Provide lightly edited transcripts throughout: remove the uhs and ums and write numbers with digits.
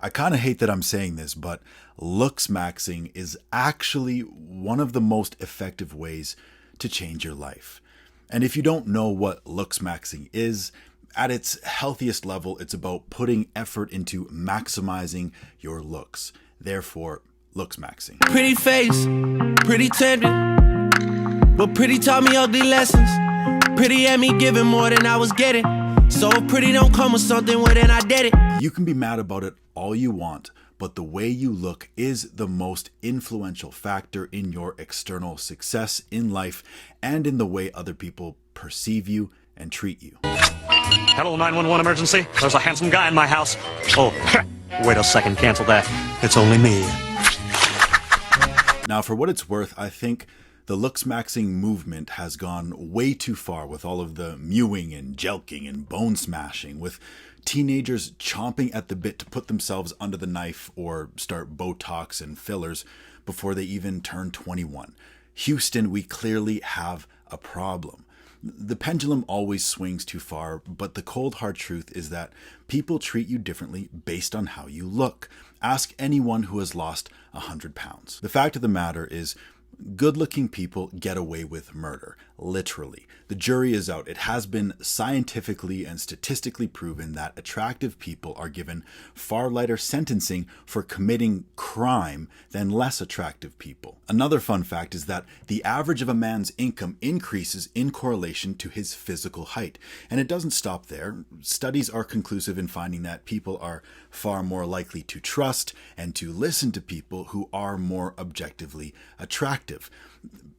I kind of hate that I'm saying this, but looksmaxxing is actually one of the most effective ways to change your life. And if you don't know what looksmaxxing is, at its healthiest level, it's about putting effort into maximizing your looks. Therefore, looksmaxxing. Pretty face, pretty tempting, but pretty taught me ugly lessons. Pretty had me giving more than I was getting. So if pretty don't come with something, well then I did it. You can be mad about it all you want, but the way you look is the most influential factor in your external success in life and in the way other people perceive you and treat you. Hello, 911 emergency. There's a handsome guy in my house. Oh, wait a second, cancel that. It's only me. Now, for what it's worth, I think the looksmaxxing movement has gone way too far with all of the mewing and jelking and bone smashing, with teenagers chomping at the bit to put themselves under the knife or start Botox and fillers before they even turn 21. Houston, we clearly have a problem. The pendulum always swings too far, but the cold hard truth is that people treat you differently based on how you look. Ask anyone who has lost 100 pounds. The fact of the matter is, good-looking people get away with murder, literally. The jury is out. It has been scientifically and statistically proven that attractive people are given far lighter sentencing for committing crime than less attractive people. Another fun fact is that the average of a man's income increases in correlation to his physical height. And it doesn't stop there. Studies are conclusive in finding that people are far more likely to trust and to listen to people who are more objectively attractive.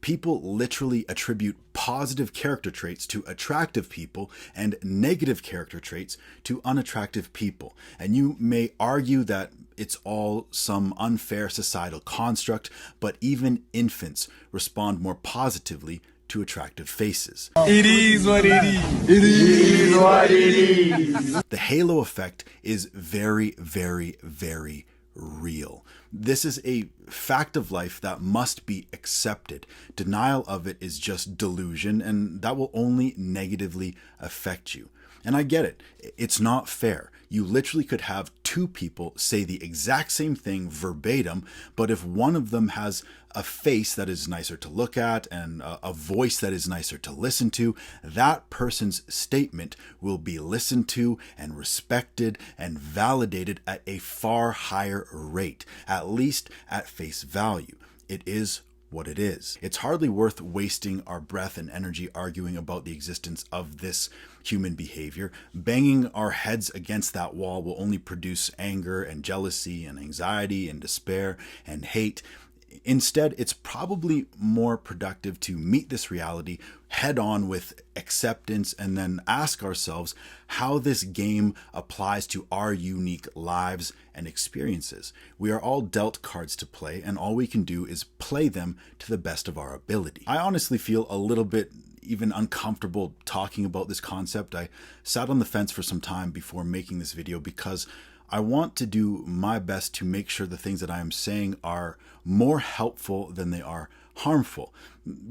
People literally attribute positive character traits to attractive people and negative character traits to unattractive people. And you may argue that it's all some unfair societal construct, but even infants respond more positively to attractive faces. It is what it is. It is what it is. The halo effect is very, very, very real. This is a fact of life that must be accepted. Denial of it is just delusion, and that will only negatively affect you. And I get it. It's not fair. You literally could have two people say the exact same thing verbatim, but if one of them has a face that is nicer to look at and a voice that is nicer to listen to, that person's statement will be listened to and respected and validated at a far higher rate, at least at face value. It is what it is. It's hardly worth wasting our breath and energy arguing about the existence of this human behavior. Banging our heads against that wall will only produce anger and jealousy and anxiety and despair and hate. Instead, it's probably more productive to meet this reality head on with acceptance and then ask ourselves how this game applies to our unique lives and experiences. We are all dealt cards to play, and all we can do is play them to the best of our ability. I honestly feel a little bit even uncomfortable talking about this concept. I sat on the fence for some time before making this video because I want to do my best to make sure the things that I am saying are more helpful than they are harmful.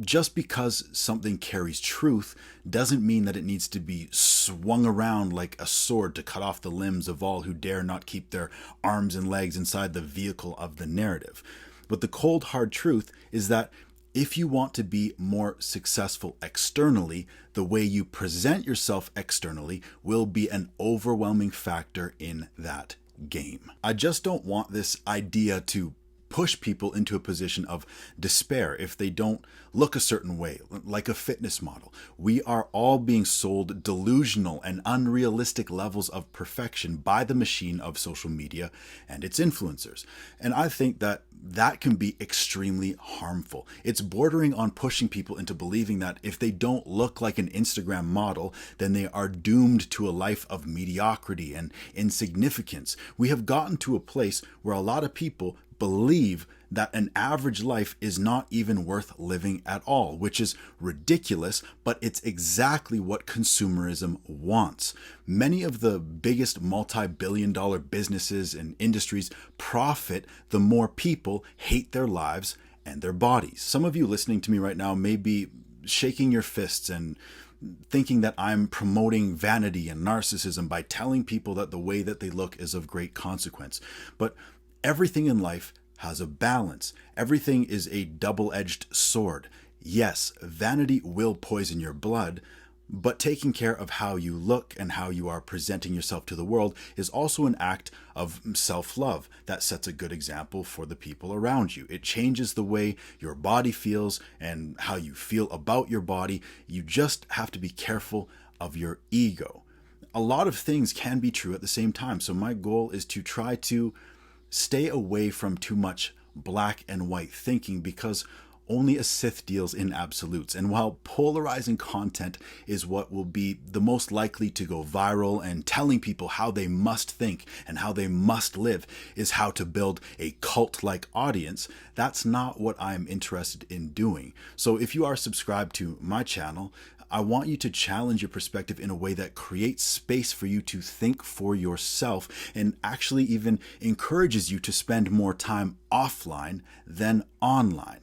Just because something carries truth doesn't mean that it needs to be swung around like a sword to cut off the limbs of all who dare not keep their arms and legs inside the vehicle of the narrative. But the cold hard truth is that if you want to be more successful externally, the way you present yourself externally will be an overwhelming factor in that game. I just don't want this idea to push people into a position of despair if they don't look a certain way, like a fitness model. We are all being sold delusional and unrealistic levels of perfection by the machine of social media and its influencers. And I think that can be extremely harmful. It's bordering on pushing people into believing that if they don't look like an Instagram model, then they are doomed to a life of mediocrity and insignificance. We have gotten to a place where a lot of people believe that an average life is not even worth living at all, which is ridiculous, but it's exactly what consumerism wants. Many of the biggest multi-billion-dollar businesses and industries profit the more people hate their lives and their bodies. Some of you listening to me right now may be shaking your fists and thinking that I'm promoting vanity and narcissism by telling people that the way that they look is of great consequence. But everything in life has a balance. Everything is a double-edged sword. Yes, vanity will poison your blood, but taking care of how you look and how you are presenting yourself to the world is also an act of self-love that sets a good example for the people around you. It changes the way your body feels and how you feel about your body. You just have to be careful of your ego. A lot of things can be true at the same time, so my goal is to try to stay away from too much black and white thinking, because only a Sith deals in absolutes. And while polarizing content is what will be the most likely to go viral, and telling people how they must think and how they must live is how to build a cult-like audience, that's not what I'm interested in doing. So if you are subscribed to my channel, I want you to challenge your perspective in a way that creates space for you to think for yourself, and actually even encourages you to spend more time offline than online.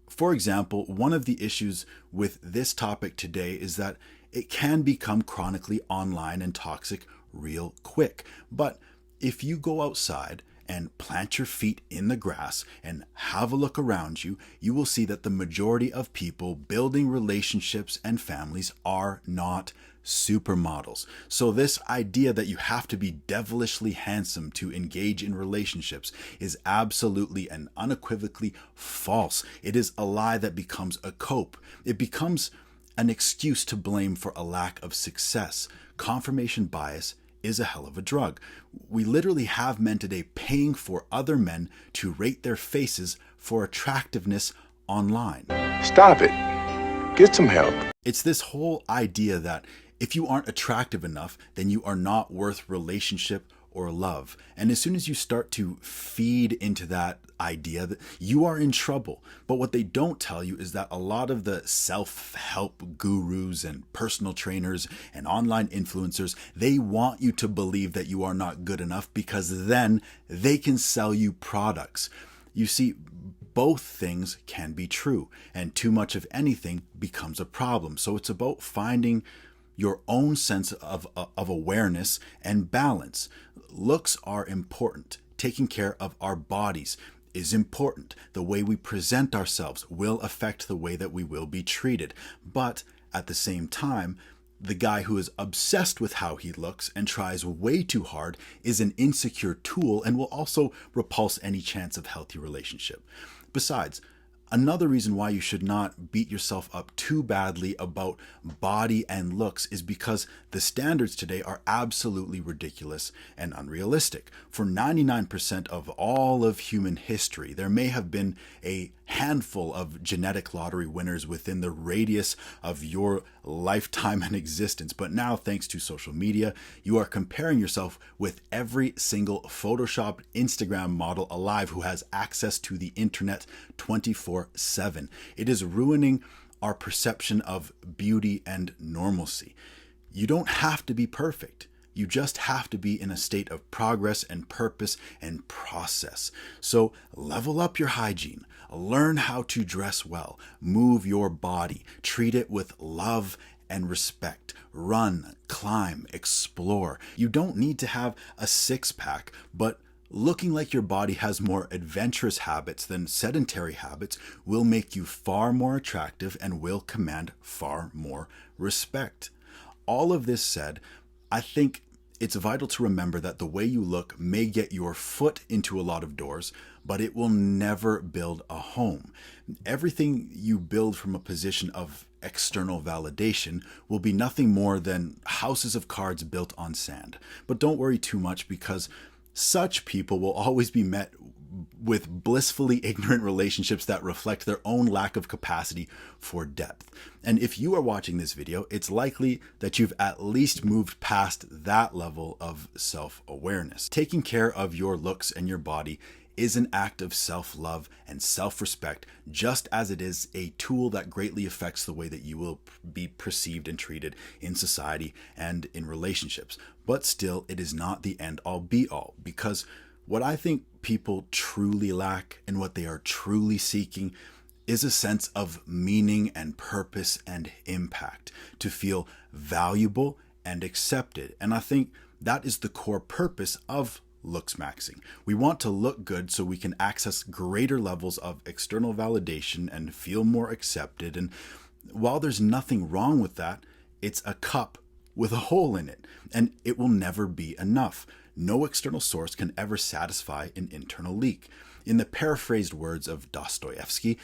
For example, one of the issues with this topic today is that it can become chronically online and toxic real quick. But if you go outside and plant your feet in the grass and have a look around you, you will see that the majority of people building relationships and families are not supermodels. So this idea that you have to be devilishly handsome to engage in relationships is absolutely and unequivocally false. It is a lie that becomes a cope. It becomes an excuse to blame for a lack of success. Confirmation bias is a hell of a drug. We literally have men today paying for other men to rate their faces for attractiveness online. Stop it. Get some help. It's this whole idea that if you aren't attractive enough, then you are not worth relationship or love. And as soon as you start to feed into that idea, that you are in trouble. But what they don't tell you is that a lot of the self-help gurus and personal trainers and online influencers, they want you to believe that you are not good enough, because then they can sell you products. You see, both things can be true, and too much of anything becomes a problem. So it's about finding your own sense of awareness and balance. Looks are important. Taking care of our bodies is important. The way we present ourselves will affect the way that we will be treated. But at the same time, the guy who is obsessed with how he looks and tries way too hard is an insecure tool and will also repulse any chance of healthy relationship. Besides, another reason why you should not beat yourself up too badly about body and looks is because the standards today are absolutely ridiculous and unrealistic. For 99% of all of human history, there may have been a handful of genetic lottery winners within the radius of your lifetime and existence. But now, thanks to social media, you are comparing yourself with every single Photoshopped Instagram model alive who has access to the internet 24/7. It is ruining our perception of beauty and normalcy. You don't have to be perfect. You just have to be in a state of progress and purpose and process. So level up your hygiene. Learn how to dress well. Move your body. Treat it with love and respect. Run, climb, explore. You don't need to have a six-pack, but looking like your body has more adventurous habits than sedentary habits will make you far more attractive and will command far more respect. All of this said, I think it's vital to remember that the way you look may get your foot into a lot of doors, but it will never build a home. Everything you build from a position of external validation will be nothing more than houses of cards built on sand. But don't worry too much, because such people will always be met with blissfully ignorant relationships that reflect their own lack of capacity for depth. And if you are watching this video, it's likely that you've at least moved past that level of self-awareness. Taking care of your looks and your body is an act of self-love and self-respect, just as it is a tool that greatly affects the way that you will be perceived and treated in society and in relationships. But still, it is not the end-all be-all, because what I think people truly lack and what they are truly seeking is a sense of meaning and purpose and impact, to feel valuable and accepted. And I think that is the core purpose of looksmaxxing. We want to look good so we can access greater levels of external validation and feel more accepted. And while there's nothing wrong with that, it's a cup with a hole in it, and it will never be enough. No external source can ever satisfy an internal leak. In the paraphrased words of Dostoevsky,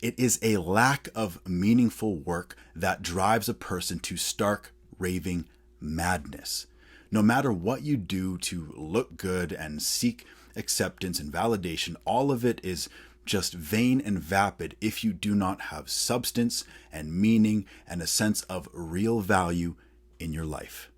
it is a lack of meaningful work that drives a person to stark, raving madness. No matter what you do to look good and seek acceptance and validation, all of it is just vain and vapid if you do not have substance and meaning and a sense of real value in your life.